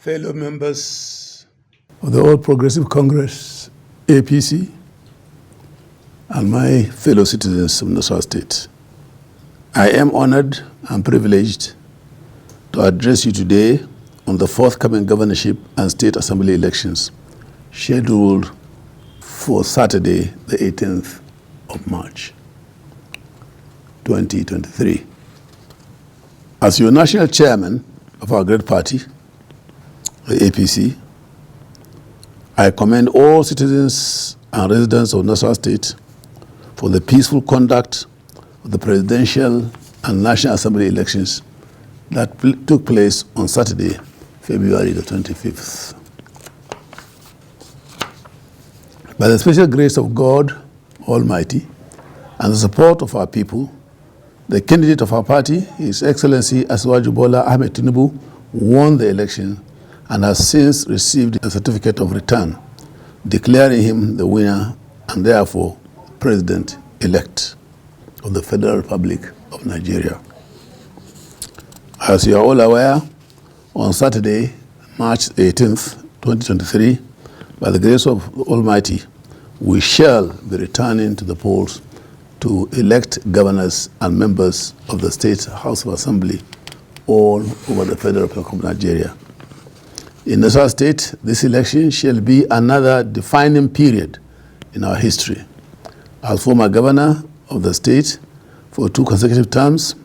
fellow members of the All Progressive Congress, APC, and my fellow citizens of Nasarawa State, I am honored and privileged to address you today on the forthcoming governorship and state assembly elections scheduled for Saturday, the 18th of March, 2023. As your national chairman of our great party, the APC, I commend all citizens and residents of Nasarawa State for the peaceful conduct of the presidential and national assembly elections that took place on Saturday, February the 25th. By the special grace of God Almighty and the support of our people, the candidate of our party, His Excellency Asiwaju Bola Ahmed Tinubu, won the election and has since received a certificate of return, declaring him the winner and therefore President-elect of the Federal Republic of Nigeria. As you are all aware, on Saturday, March 18th, 2023, by the grace of Almighty, we shall be returning to the polls to elect governors and members of the State House of Assembly all over the Federal Republic of Nigeria. In Nasarawa State, this election shall be another defining period in our history. As former governor of the state for 2 consecutive terms,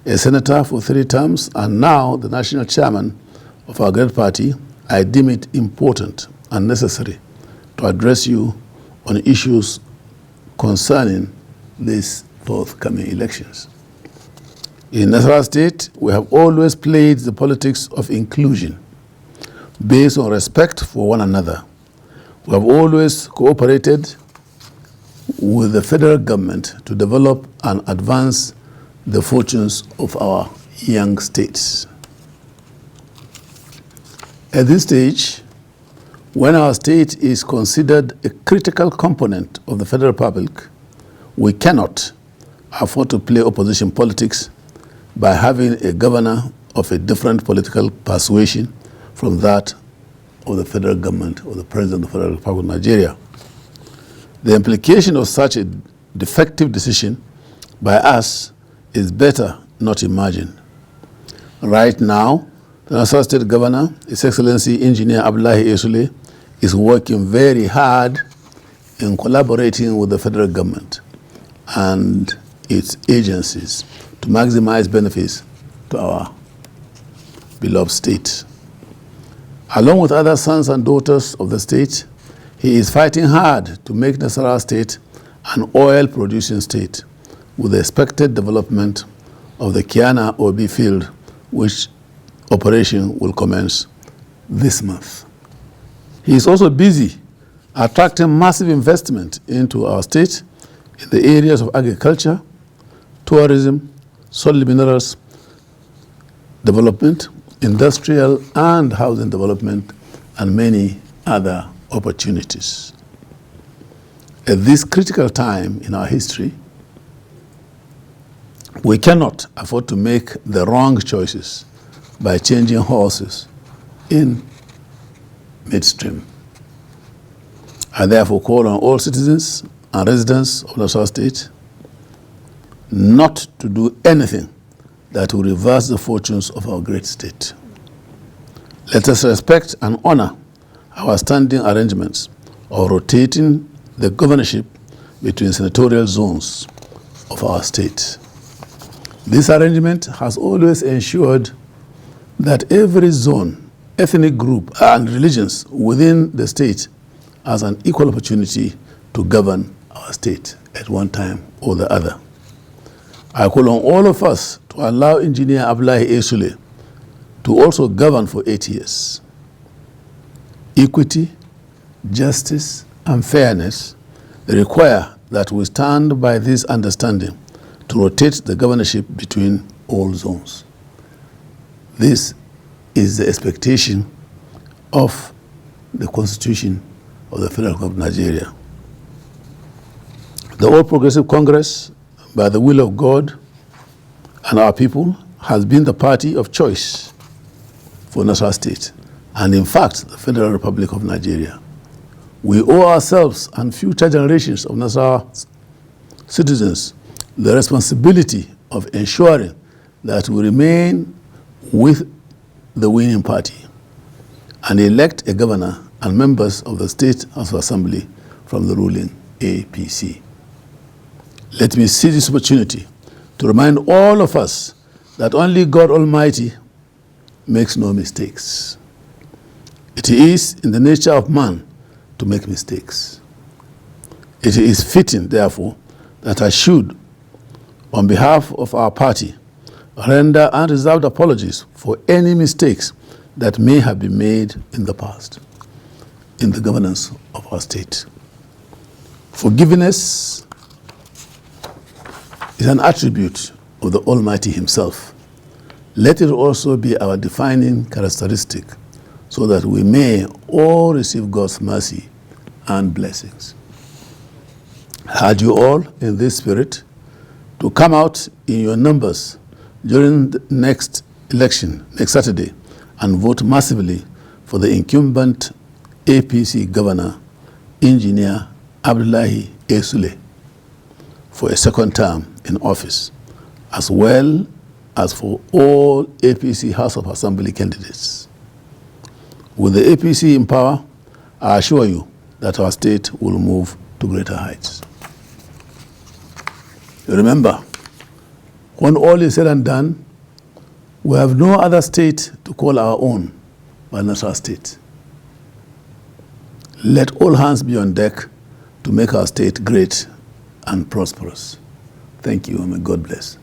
a senator for 3 terms, and now the national chairman of our great party, I deem it important and necessary to address you on issues concerning these forthcoming elections. In Nasarawa State, we have always played the politics of inclusion based on respect for one another. We have always cooperated with the federal government to develop and advance the fortunes of our young states. At this stage, when our state is considered a critical component of the Federal Republic, we cannot afford to play opposition politics by having a governor of a different political persuasion from that of the federal government or the President of the Federal Republic of Nigeria. The implication of such a defective decision by us is better not imagined. Right now, the Nasarawa State Governor, His Excellency Engineer Abdullahi Esule, is working very hard in collaborating with the federal government and its agencies to maximize benefits to our beloved state. Along with other sons and daughters of the state, he is fighting hard to make Nasarawa State an oil-producing state with the expected development of the Kiana OB field, which operation will commence this month. He is also busy attracting massive investment into our state in the areas of agriculture, tourism, solid minerals development, industrial and housing development, and many other opportunities. At this critical time in our history, we cannot afford to make the wrong choices by changing horses in midstream. I therefore call on all citizens and residents of Nasarawa State not to do anything that will reverse the fortunes of our great state. Let us respect and honor our standing arrangements of rotating the governorship between senatorial zones of our state. This arrangement has always ensured that every zone, ethnic group, and religions within the state has an equal opportunity to govern our state at one time or the other. I call on all of us to allow Engineer Abdullahi Esule to also govern for 8 years. Equity, justice, and fairness require that we stand by this understanding to rotate the governorship between all zones. This is the expectation of the Constitution of the Federal Republic of Nigeria. The All Progressive Congress, by the will of God and our people, has been the party of choice for Nasarawa State. and in fact, the Federal Republic of Nigeria. We owe ourselves and future generations of Nasarawa citizens the responsibility of ensuring that we remain with the winning party and elect a governor and members of the State House of Assembly from the ruling APC. Let me seize this opportunity to remind all of us that only God Almighty makes no mistakes. It is in the nature of man to make mistakes. It is fitting, therefore, that I should, on behalf of our party, render unreserved apologies for any mistakes that may have been made in the past in the governance of our state. Forgiveness is an attribute of the Almighty Himself. Let it also be our defining characteristic so that we may all receive God's mercy and blessings. I urge you all in this spirit to come out in your numbers during the next election, next Saturday, and vote massively for the incumbent APC governor, Engineer Abdullahi A. Sule, for a second term in office, as well as for all APC House of Assembly candidates. With the APC in power, I assure you that our state will move to greater heights. Remember, when all is said and done, we have no other state to call our own but Nasarawa State. Let all hands be on deck to make our state great and prosperous. Thank you, and may God bless.